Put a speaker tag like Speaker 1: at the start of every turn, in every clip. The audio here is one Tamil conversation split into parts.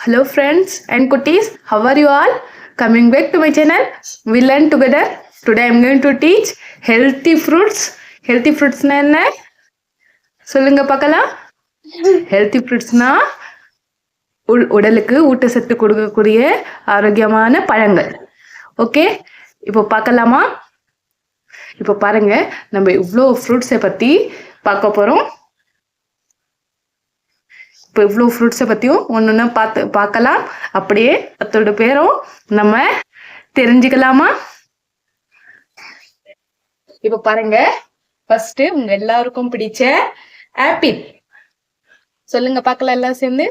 Speaker 1: Hello friends and cuties, how are you all? Coming back to my channel, we learn together. Today I am going to teach healthy fruits. Healthy fruits na enna? சொல்லுங்க பார்க்கலாம். Healthy fruits na உடலுக்கு ஊட்டச்சத்து கொடுக்கக்கூடிய ஆரோக்கியமான பழங்கள். ஓகே, இப்போ பார்க்கலாமா? இப்போ பாருங்க, நம்ம இவ்வளோ ஃப்ரூட்ஸை பற்றி பார்க்க போகிறோம். இப்போ இவ்வளோ ஃப்ரூட்ஸை பற்றியும் ஒன்று ஒன்றா பார்க்கலாம். அப்படியே அதோட பேரும் நம்ம தெரிஞ்சுக்கலாமா? இப்போ பாருங்க, ஃபர்ஸ்ட் உங்க எல்லாருக்கும் பிடிச்ச ஆப்பிள் சொல்லுங்க பார்க்கலாம் எல்லாம் சேர்ந்து.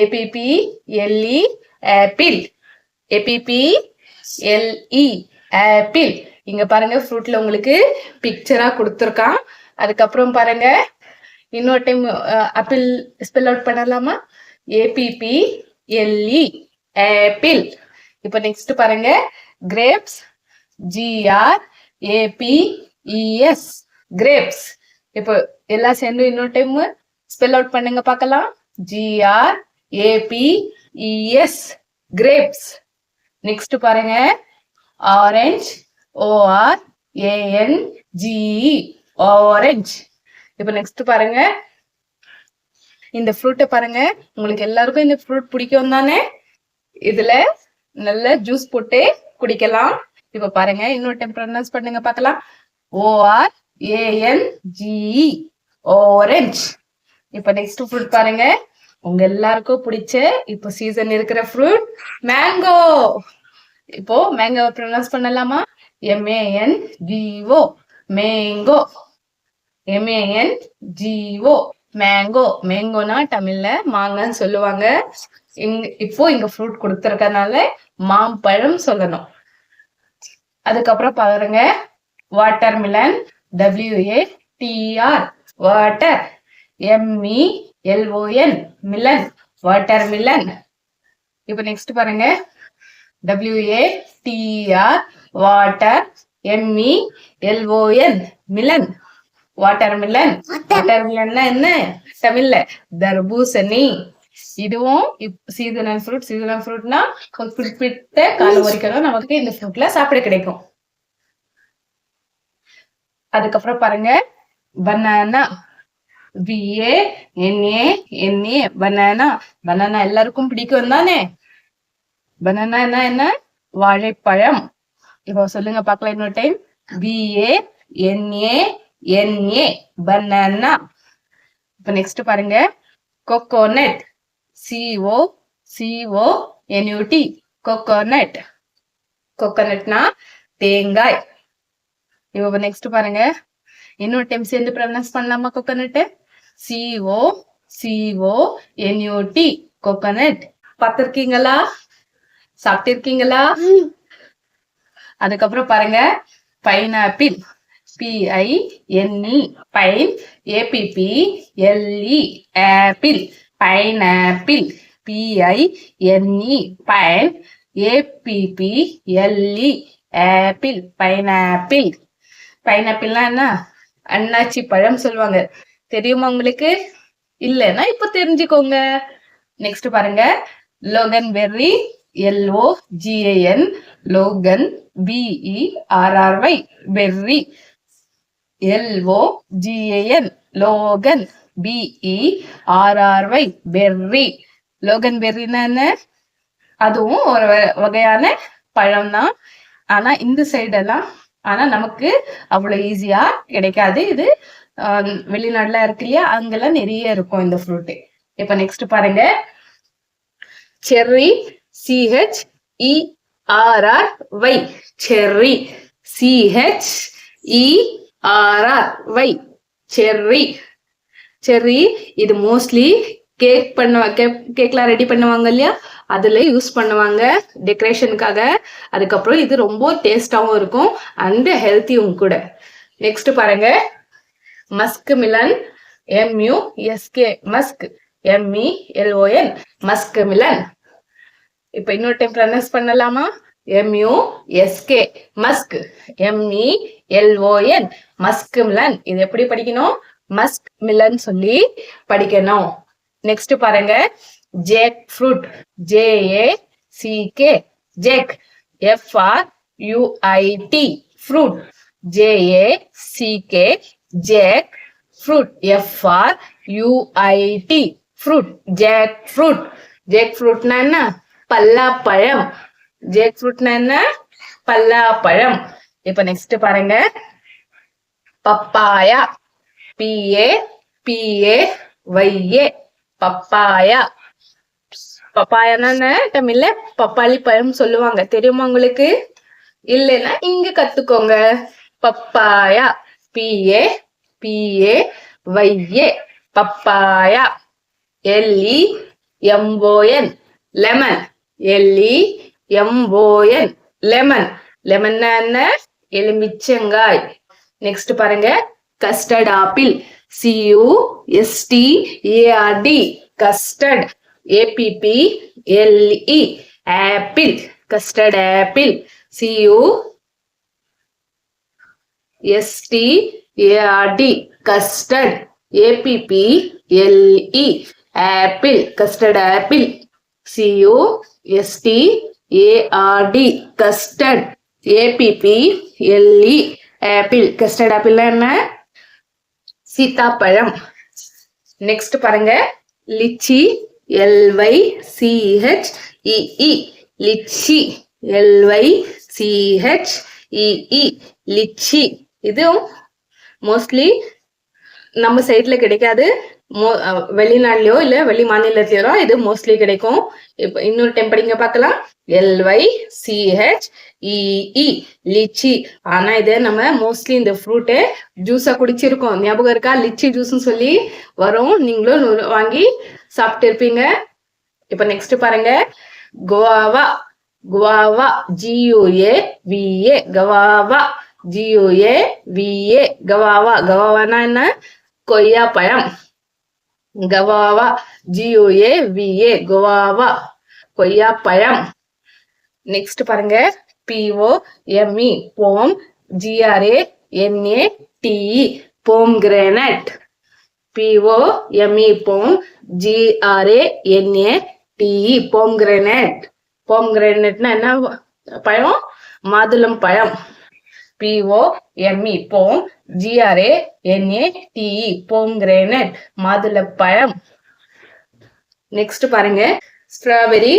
Speaker 1: APPLE apple. APPLE apple. இங்க பாருங்க, ஃப்ரூட்ல உங்களுக்கு பிக்சரா கொடுத்துருக்கான். அதுக்கப்புறம் பாருங்க, இன்னொரு டைம் ஆப்பிள் ஸ்பெல் அவுட் பண்ணலாமா? APPLE apple. இப்போ நெக்ஸ்ட் பாருங்க, கிரேப்ஸ். GRAPES grapes. இப்போ எல்லாம் சேர்ந்து இன்னொரு டைம் ஸ்பெல் அவுட் பண்ணுங்க பார்க்கலாம். GRAPES grapes. நெக்ஸ்ட் பாருங்க, ஆரஞ்ச். ORANGE orange. இப்போ நெக்ஸ்ட் பாருங்க, இந்த ஃப்ரூட்டை பாருங்க. உங்களுக்கு எல்லாருக்கும் இந்த ஃப்ரூட் பிடிக்கும் தானே? இதுல நல்ல ஜூஸ் போட்டு குடிக்கலாம். இப்ப பாருங்க, இன்னொரு டைம் ப்ரொனவுன்ஸ் பண்ணுங்க பார்க்கலாம். ORANGE orange. இப்ப நெக்ஸ்ட் ஃப்ரூட் பாருங்க, உங்க எல்லாருக்கும் பிடிச்ச இப்போ சீசன் இருக்கிற ஃப்ரூட் மேங்கோ. இப்போ மேங்கோ ப்ரொனவுன்ஸ் பண்ணலாமா? MANGO mango. MANGO mango. மேங்கோனா தமிழ்ல மாங்கன்னு சொல்லுவாங்க. இப்போ இங்க ஃப்ரூட் கொடுத்துருக்கனால மாம்பழம் சொல்லணும். அதுக்கப்புறம் பாருங்க, watermelon. WATR water. MELON melon. Watermelon. இப்போ நெக்ஸ்ட் பாருங்க, WATR water. MELON melon. Watermelon. Water மிலன்னா என்ன தமிழ்ல? தர்பூசணி. இதுவும் சீசனல் ஃப்ரூட். சீசனல் ஃப்ரூட்னா குறிப்பிட்ட காலம் வரைக்கும் தான் நமக்கு இந்த ஃப்ரூட்ல சாப்பிட கிடைக்கும். அதுக்கப்புறம் பாருங்க, பனானா. BANANA banana. பனானா எல்லாருக்கும் பிடிக்கும் தானே? பனானா என்ன? வாழைப்பழம். இப்போ சொல்லுங்க பார்க்கலாம் இன்னொரு டைம். BANANA banana. இப்போ நெக்ஸ்ட் பாருங்க, கோகோனட். COCONUT coconut. கோகோனட்னா தேங்காய். இப்போ நெக்ஸ்ட் பாருங்க, இன்னொரு டைம் சேர்ந்து ப்ரொனவுன்ஸ் பண்ணலாமா கோகோனட்? COCONUT coconut. பார்த்திருக்கீங்களா? சாப்பிட்டிருக்கீங்களா? அதுக்கப்புறம் பாருங்க, pineapple. PINE pine. APPLE apple. Pineapple. PINE pine. APPLE apple. Pineapple. பைனாப்பிள்னா என்ன? அண்ணாச்சி பழம் சொல்லுவாங்க. தெரியுமா உங்களுக்கு? இல்லைன்னா இப்ப தெரிஞ்சுக்கோங்க. நெக்ஸ்ட் பாருங்க, loganberry. LOGAN logan. BERRY berry. LOGAN logan. BERRY berry. லோகன் பெர்ரினா என்ன? அதுவும் ஒரு வகையான பழம் தான். ஆனா இந்த சைடெல்லாம் நமக்கு அவ்வளவு ஈஸியா கிடைக்காது. இது வெளிநாடுல இருக்கு இல்லையா, அங்கெல்லாம் நிறைய இருக்கும் இந்த ஃப்ரூட். இப்ப நெக்ஸ்ட் பாருங்க, cherry. CHERRY cherry. CHERRY cherry. Cherry இது மோஸ்ட்லி கேக்லாம் ரெடி பண்ணுவாங்க இல்லையா, அதுல யூஸ் பண்ணுவாங்க டெக்கரேஷனுக்காக. அதுக்கப்புறம் இது ரொம்ப டேஸ்டாவும் இருக்கும் அண்ட் ஹெல்த்தியும் கூட. நெக்ஸ்ட் பாருங்க, musk melon. MUSK musk. MELON musk melon. இப்ப இன்னொரு டைம் ப்ரொனவுன்ஸ் பண்ணலாமா? MUSK musk. MELON musk melon. இது எப்படி படிக்கணும்? மஸ்க் மிலன் சொல்லி படிக்கணும். நெக்ஸ்ட் பாருங்க, jackfruit, J-A-C-K, jack, F-R-U-I-T, fruit, J-A-C-K, jack, fruit, F-R-U-I-T, fruit, jackfruit. jackfruit na என்ன பல்லாப்பழம். jackfruit na என்ன பல்லாப்பழம். இப்ப நெக்ஸ்ட் பாருங்க, பப்பாயா, P-A-P-A-Y-A, பப்பாயா. பப்பாயானா தமிழ்ல பப்பாளி பழம் சொல்லுவாங்க, தெரியுமா உங்களுக்கு? இல்லைன்னா இங்க கத்துக்கோங்க. Papaya, P-A-P-A-Y-A, papaya. L-E-M-O-N, lemon, L-E-M-O-N, lemon. லெமன்னா என்ன? எலுமிச்சங்காய். நெக்ஸ்ட் பாருங்க, custard apple, C-U-S-T-A-R-D, custard, A-P-P-L-E, apple, custard apple, C-U-S-T-A-R-D, custard, A-P-P-L-E, apple, custard apple, C-U-S-T-A-R-D, custard, A-P-P-L-E, apple. Custard apple என்ன? சீத்தாப்பழம். நெக்ஸ்ட் பாருங்க, lychee, L-Y-C-H-E-E, lychee, L-Y-C-H-E-E, lychee. இதுவும் மோஸ்ட்லி நம்ம சைட்ல கிடைக்காது, வெளிநாட்டுலயோ இல்ல வெளி மாநிலத்திலோ இது மோஸ்ட்லி கிடைக்கும். இப்ப இன்னொரு டைம் படிங்க பார்க்கலாம். L-Y-C-H-E-E, lychee. ஆனா இது நம்ம மோஸ்ட்லி இந்த ஃப்ரூட்டை ஜூஸா குடிச்சிருக்கோம், ஞாபகம் இருக்கா? லிச்சி ஜூஸ்ன்னு சொல்லி வரும், நீங்களும் வாங்கி சாப்பிட்டு இருப்பீங்க. இப்ப நெக்ஸ்ட் பாருங்க, குவாவா, குவாவா, G-U-A-V-A, கவாவா, G-U-A-V-A, கவாவா. கவாவானா என்ன? கொய்யா பழம். கவாவா, G-U-A-V-A, குவாவா, கொய்யா பழம். நெக்ஸ்ட் பாருங்க, P-O-M-E, போம், G-R-A-N-A-T-E, pomegranate, P-O-M-E, போம், G-R-A-N-A-T-E, pomegranate. pomegranate என்ன பழம்? மாதுளம் பழம். P-O-M-E, போம், G-R-A-N-A-T-E, pomegranate, மாதுளப்பழம். நெக்ஸ்ட் பாருங்க, strawberry,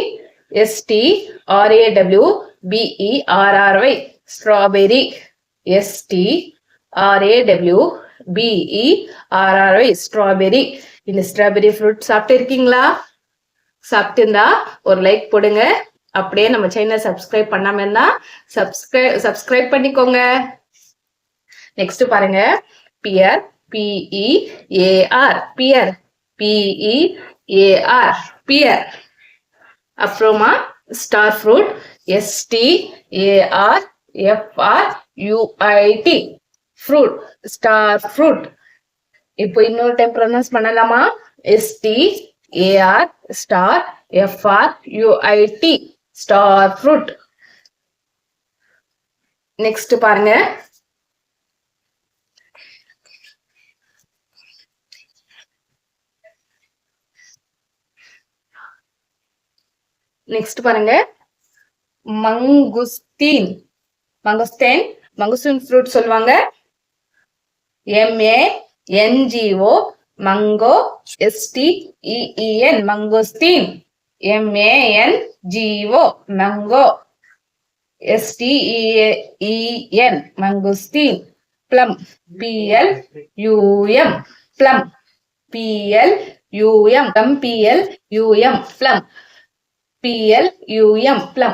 Speaker 1: S-T-R-A-W-B-E-R-R-Y, strawberry, S-T-R-A-W-B-E-R-R-Y, strawberry. இந்த ஸ்ட்ராபெரி ஃப்ரூட் சாப்பிட்டு இருக்கீங்களா? சாப்பிட்டு இருந்தா ஒரு லைக் போடுங்க. அப்படியே நம்ம சேனல் சப்ஸ்கிரைப் பண்ணாம இருந்தா சப்ஸ்கிரைப் பண்ணிக்கோங்க. நெக்ஸ்ட் பாருங்க, pear, P-E-A-R, pear, P-E-A-R, pear. அப்புறமா star fruit, S-T-A-R-F-R-U-I-T, fruit, star fruit. இப்போ இன்னொரு டைம் ப்ரொனவுன்ஸ் பண்ணலாமா? S-T-A-R star F-R-U-I-T, star fruit. Next பாருங்க, நெக்ஸ்ட் பாருங்க, மங்குஸ்தீன், மங்குஸ்தீன், மங்குஸ்தீன் ஃப்ரூட் சொல்லுவாங்க. M-A-N-G-O, mango, S-T-E-E-N, mangosteen, M-A-N-G-O, mango, S-T-E-E-N, mangosteen. Plum, P-L-U-M, plum, P-L-U-M, plum, P-L-U-M, plum, P-L-U-M, plum.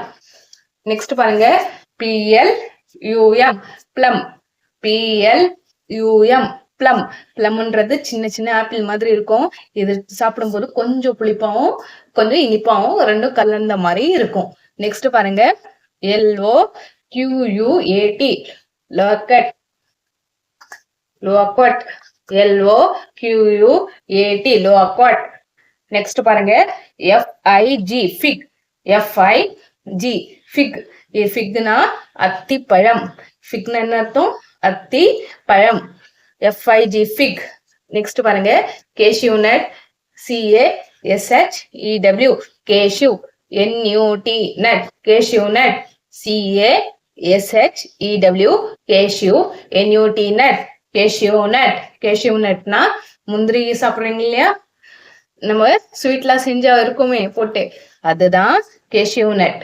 Speaker 1: Next பாருங்க, P-L-U-M, plum, P-L-U-M, plum. பிளம்ன்றது சின்ன சின்ன ஆப்பிள் மாதிரி இருக்கும். இது சாப்பிடும்போது கொஞ்சம் புளிப்பாவும் கொஞ்சம் இனிப்பாவும் ரெண்டும் கலந்த மாதிரி இருக்கும். நெக்ஸ்ட் பாருங்க, L-O-Q-U-A-T, லோக்கட், லோக்கட், L-O-Q-U-A-T, லோக்கட். நெக்ஸ்ட் பாருங்க, F-I-G, ஃபிக், F-I-G, ஃபிக். இது ஃபிக்னா அத்தி பழம். ஃபிக்னா என்ன அர்த்தம்? அத்தி பழம். F-I-G, ஃபிக். நெக்ஸ்ட் பாருங்க, cashew nut, C-A CASHEW cashew, NUT nut cashew nut, CASHEW cashew NUT nut cashew nut. cashew nutனா முந்திரி சாப்பிடுறீங்க இல்லையா, நம்ம ஸ்வீட்லாம் செஞ்சா இருக்குமே போட்டு, அதுதான் cashew nut.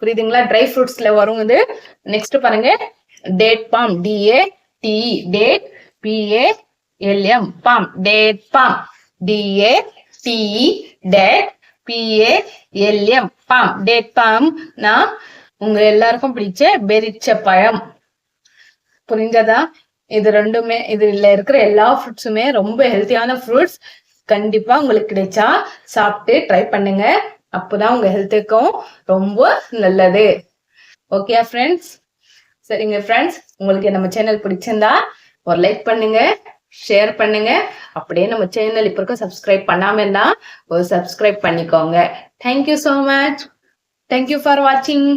Speaker 1: புரியுதுங்களா? ட்ரை ஃப்ரூட்ஸ்ல வரும் இது. நெக்ஸ்ட் பாருங்க, date bomb, DATE date, PALM bomb, date bomb, DATE date, PALM bomb. Date பாம்னா உங்க எல்லாருக்கும் பிடிச்ச பெரிச்ச பழம். புரிஞ்சதா? இது ரெண்டுமே, இதுல இருக்கிற எல்லா ஃப்ரூட்ஸுமே ரொம்ப ஹெல்த்தியான ஃப்ரூட்ஸ். கண்டிப்பா உங்களுக்கு கிடைச்சா சாப்பிட்டு ட்ரை பண்ணுங்க. அப்போதான் உங்க ஹெல்த்துக்கும் ரொம்ப நல்லது. Okay friends? சரிங்க ஃப்ரெண்ட்ஸ், உங்களுக்கு நம்ம சேனல் பிடிச்சிருந்தா ஒரு லைக் பண்ணுங்க, ஷேர் பண்ணுங்க. அப்படியே நம்ம சேனல் இப்போ இருக்க சப்ஸ்கிரைப் பண்ணாம இருந்தா ஒரு சப்ஸ்கிரைப் பண்ணிக்கோங்க. Thank you so much. Thank you for வாட்சிங்.